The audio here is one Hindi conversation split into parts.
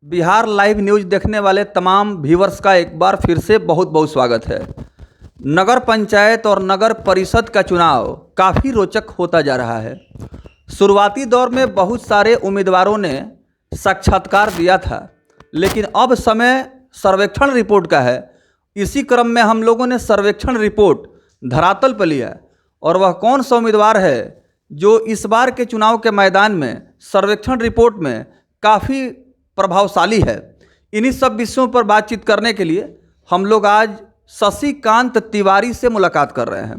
बिहार लाइव न्यूज़ देखने वाले तमाम व्यूवर्स का एक बार फिर से बहुत बहुत स्वागत है। नगर पंचायत और नगर परिषद का चुनाव काफ़ी रोचक होता जा रहा है। शुरुआती दौर में बहुत सारे उम्मीदवारों ने साक्षात्कार दिया था, लेकिन अब समय सर्वेक्षण रिपोर्ट का है। इसी क्रम में हम लोगों ने सर्वेक्षण रिपोर्ट धरातल पर लिया और वह कौन सा उम्मीदवार है जो इस बार के चुनाव के मैदान में सर्वेक्षण रिपोर्ट में काफ़ी प्रभावशाली है। इन्हीं सब विषयों पर बातचीत करने के लिए हम लोग आज शशिकांत तिवारी से मुलाकात कर रहे हैं।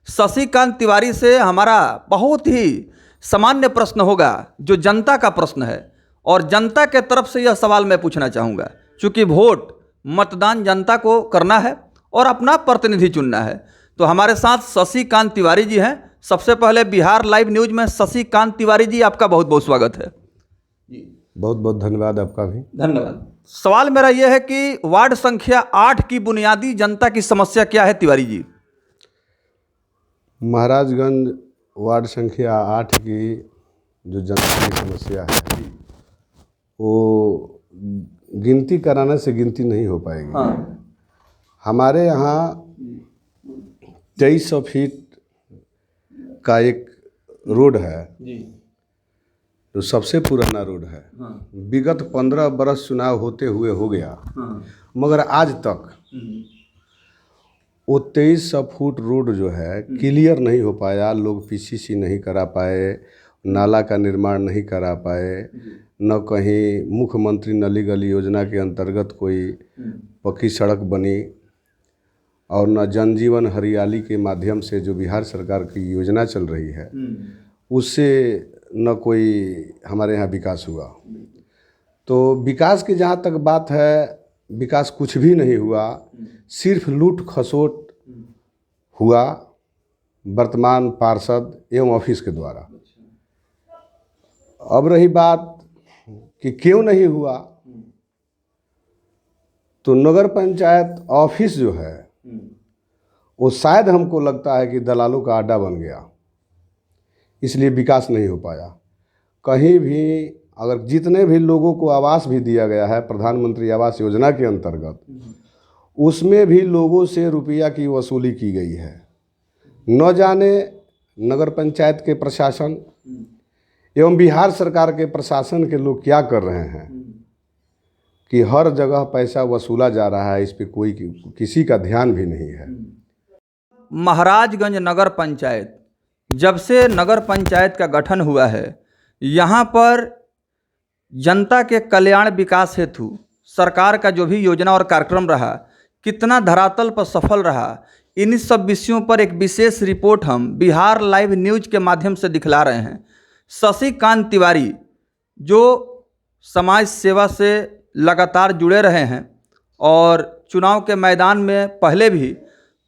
शशिकांत तिवारी से हमारा बहुत ही सामान्य प्रश्न होगा जो जनता का प्रश्न है, और जनता के तरफ से यह सवाल मैं पूछना चाहूँगा। चूँकि वोट मतदान जनता को करना है और अपना प्रतिनिधि चुनना है, तो हमारे साथ शशिकांत तिवारी जी हैं। सबसे पहले बिहार लाइव न्यूज़ में शशिकांत तिवारी जी, आपका बहुत बहुत स्वागत है। बहुत बहुत धन्यवाद आपका भी। धन्यवाद। सवाल मेरा यह है कि वार्ड संख्या 8 की बुनियादी जनता की समस्या क्या है तिवारी जी? महाराजगंज वार्ड संख्या 8 की जो जनता की समस्या है वो गिनती कराने से गिनती नहीं हो पाएगी। हाँ। हमारे यहाँ 2300 फीट का एक रोड है जी। जो सबसे पुराना रोड है। हाँ। विगत 15 बरस चुनाव होते हुए हो गया। हाँ। मगर आज तक वो 2300 फुट रोड जो है क्लियर नहीं हो पाया। लोग पीसीसी नहीं करा पाए, नाला का निर्माण नहीं करा पाए, न कहीं मुख्यमंत्री नली गली योजना के अंतर्गत कोई पक्की सड़क बनी, और न जनजीवन हरियाली के माध्यम से जो बिहार सरकार की योजना चल रही है उससे न कोई हमारे यहाँ विकास हुआ। तो विकास की जहाँ तक बात है, विकास कुछ भी नहीं हुआ, सिर्फ लूट खसोट हुआ वर्तमान पार्षद एवं ऑफिस के द्वारा। अब रही बात कि क्यों नहीं हुआ, तो नगर पंचायत ऑफिस जो है वो शायद हमको लगता है कि दलालों का अड्डा बन गया, इसलिए विकास नहीं हो पाया। कहीं भी अगर जितने भी लोगों को आवास भी दिया गया है प्रधानमंत्री आवास योजना के अंतर्गत, उसमें भी लोगों से रुपया की वसूली की गई है। न जाने नगर पंचायत के प्रशासन एवं बिहार सरकार के प्रशासन के लोग क्या कर रहे हैं कि हर जगह पैसा वसूला जा रहा है, इस पे कोई किसी का ध्यान भी नहीं है। महाराजगंज नगर पंचायत, जब से नगर पंचायत का गठन हुआ है, यहाँ पर जनता के कल्याण विकास हेतु सरकार का जो भी योजना और कार्यक्रम रहा, कितना धरातल पर सफल रहा, इन सब विषयों पर एक विशेष रिपोर्ट हम बिहार लाइव न्यूज़ के माध्यम से दिखला रहे हैं। शशिकांत तिवारी जो समाज सेवा से लगातार जुड़े रहे हैं और चुनाव के मैदान में पहले भी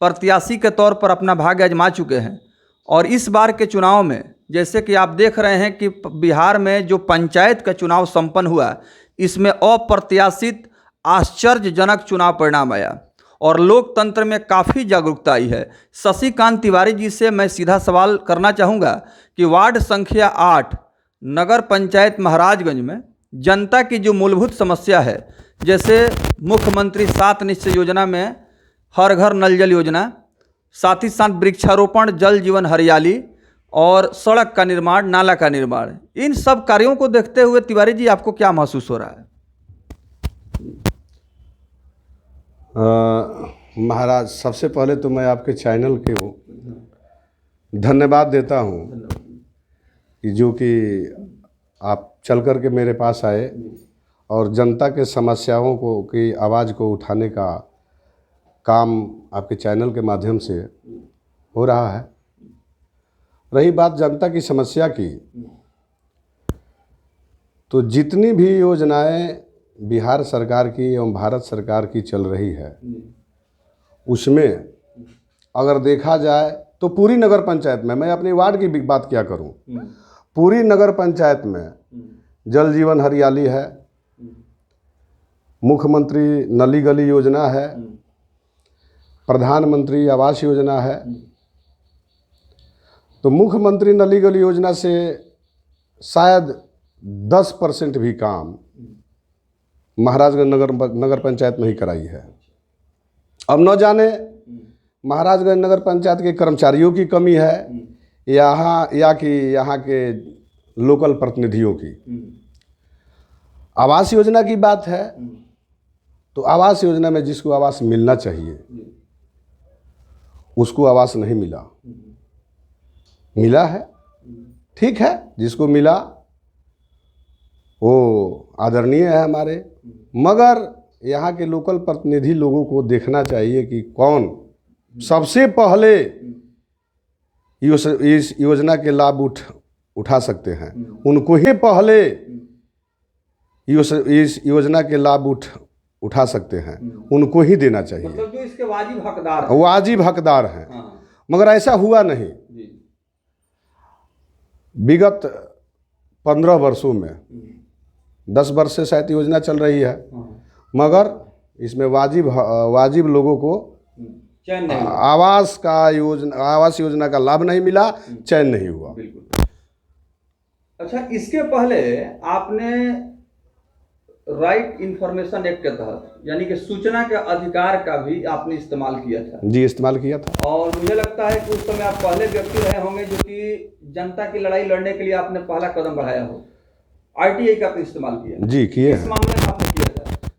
प्रत्याशी के तौर पर अपना भाग्य आजमा चुके हैं, और इस बार के चुनाव में जैसे कि आप देख रहे हैं कि बिहार में जो पंचायत का चुनाव संपन्न हुआ, इसमें अप्रत्याशित आश्चर्यजनक चुनाव परिणाम आया और लोकतंत्र में काफ़ी जागरूकता आई है। शशिकांत तिवारी जी से मैं सीधा सवाल करना चाहूँगा कि वार्ड संख्या 8 नगर पंचायत महाराजगंज में जनता की जो मूलभूत समस्या है, जैसे मुख्यमंत्री 7 निश्चय योजना में हर घर नल जल योजना, साथ ही साथ वृक्षारोपण, जल जीवन हरियाली और सड़क का निर्माण, नाला का निर्माण, इन सब कार्यों को देखते हुए तिवारी जी आपको क्या महसूस हो रहा है? महाराज, सबसे पहले तो मैं आपके चैनल के धन्यवाद देता हूँ कि जो कि आप चल कर के मेरे पास आए और जनता के समस्याओं को की आवाज़ को उठाने का काम आपके चैनल के माध्यम से हो रहा है। रही बात जनता की समस्या की, तो जितनी भी योजनाएं बिहार सरकार की एवं भारत सरकार की चल रही है, उसमें अगर देखा जाए तो पूरी नगर पंचायत में, मैं अपनी वार्ड की बात क्या करूं, पूरी नगर पंचायत में जल जीवन हरियाली है, मुख्यमंत्री नली गली योजना है, प्रधानमंत्री आवास योजना है। तो मुख्यमंत्री नली गली योजना से शायद 10% भी काम महाराजगंज नगर पंचायत में ही कराई है। अब न जाने महाराजगंज नगर पंचायत के कर्मचारियों की कमी है यहाँ के लोकल प्रतिनिधियों की। आवास योजना की बात है तो आवास योजना में जिसको आवास मिलना चाहिए उसको आवास नहीं मिला। मिला है, ठीक है, जिसको मिला वो आदरणीय है हमारे, मगर यहाँ के लोकल प्रतिनिधि लोगों को देखना चाहिए कि कौन सबसे पहले इस योजना के लाभ उठा सकते हैं, उनको ही पहले इस योजना के लाभ उठा सकते हैं, उनको ही देना चाहिए। मतलब जो इसके वाजिब हकदार हैं। हाँ। मगर ऐसा हुआ नहीं। विगत 15 वर्षों में 10 वर्ष से शायद योजना चल रही है, मगर इसमें वाजिब लोगों को चयन नहीं, आवास योजना का लाभ नहीं मिला, चयन नहीं हुआ। बिल्कुल। अच्छा, इसके पहले आपने राइट इंफॉर्मेशन एक्ट के तहत यानी कि सूचना के अधिकार का भी आपने इस्तेमाल किया था। जी, इस्तेमाल किया था। और मुझे लगता है कि उस समय आप पहले व्यक्ति रहे होंगे जो कि जनता की लड़ाई लड़ने के लिए आपने पहला कदम बढ़ाया हो। आरटीआई का आपने इस्तेमाल किया। जी, किए। इस मामले में आपने किया था।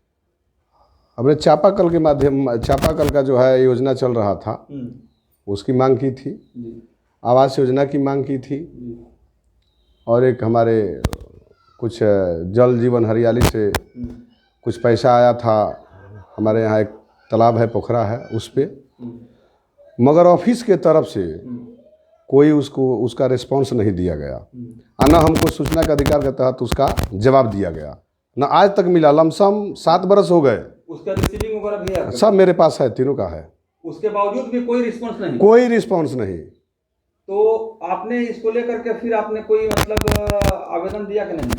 हमने चापाकल के माध्यम, चापाकल का जो है योजना चल रहा था उसकी मांग की थी, आवास योजना की मांग की थी, और एक हमारे कुछ जल जीवन हरियाली से कुछ पैसा आया था। हमारे यहाँ एक तालाब है, पोखरा है, उस पे, मगर ऑफिस के तरफ से कोई उसका रिस्पांस नहीं दिया गया, न हमको सूचना के अधिकार के तहत उसका जवाब दिया गया, न आज तक मिला। लमसम 7 बरस हो गए। उसका रिसीविंग वगैरह भी है? सब मेरे पास है, तीनों का है। उसके बावजूद भी कोई रिस्पांस नहीं? कोई रिस्पांस नहीं। तो आपने इसको लेकर के फिर आपने कोई मतलब आवेदन दिया कि नहीं?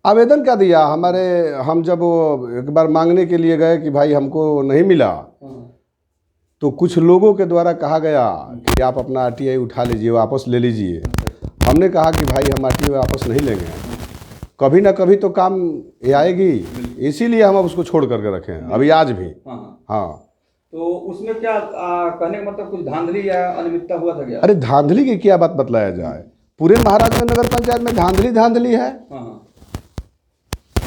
आवेदन क्या दिया, हम जब एक बार मांगने के लिए गए कि भाई हमको नहीं मिला, तो कुछ लोगों के द्वारा कहा गया कि आप अपना आरटीआई उठा लीजिए, वापस ले लीजिए। हमने कहा कि भाई हम आरटीआई वापस नहीं लेंगे, कभी ना कभी तो काम ये आएगी, इसीलिए हम अब उसको छोड़ करके रखे हैं अभी आज भी। हाँ। तो उसमें क्या कहने का मतलब कुछ धांधली या अनियमितता हुआ था क्या? अरे धांधली की क्या बात बतलाया जाए, पूरे महाराजगंज नगर पंचायत में धांधली है।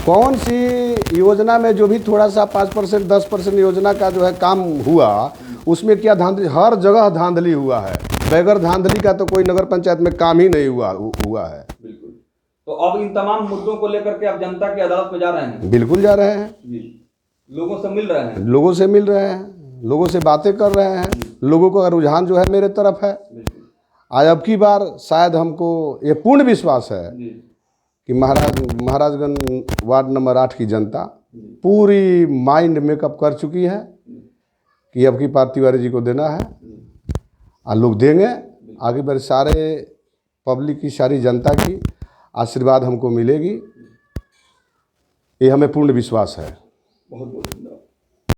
कौन सी योजना में जो भी थोड़ा सा 5% 10% योजना का जो है काम हुआ, उसमें क्या धांधली? हर जगह धांधली हुआ है। बगैर धांधली का तो कोई नगर पंचायत में काम ही नहीं हुआ है। बिल्कुल। तो अब इन तमाम मुद्दों को लेकर के आप जनता की अदालत में जा रहे हैं? बिल्कुल जा रहे हैं। लोगों से मिल रहे हैं? लोगों से मिल रहे हैं, लोगों से बातें कर रहे हैं। लोगों का रुझान जो है मेरे तरफ है। आज अब की बार शायद हमको ये पूर्ण विश्वास है कि महाराजगंज वार्ड नंबर 8 की जनता पूरी माइंड मेकअप कर चुकी है कि अब की बार तिवारी जी को देना है, और लोग देंगे। आगे बार सारे पब्लिक की, सारी जनता की आशीर्वाद हमको मिलेगी, ये हमें पूर्ण विश्वास है। बहुत बहुत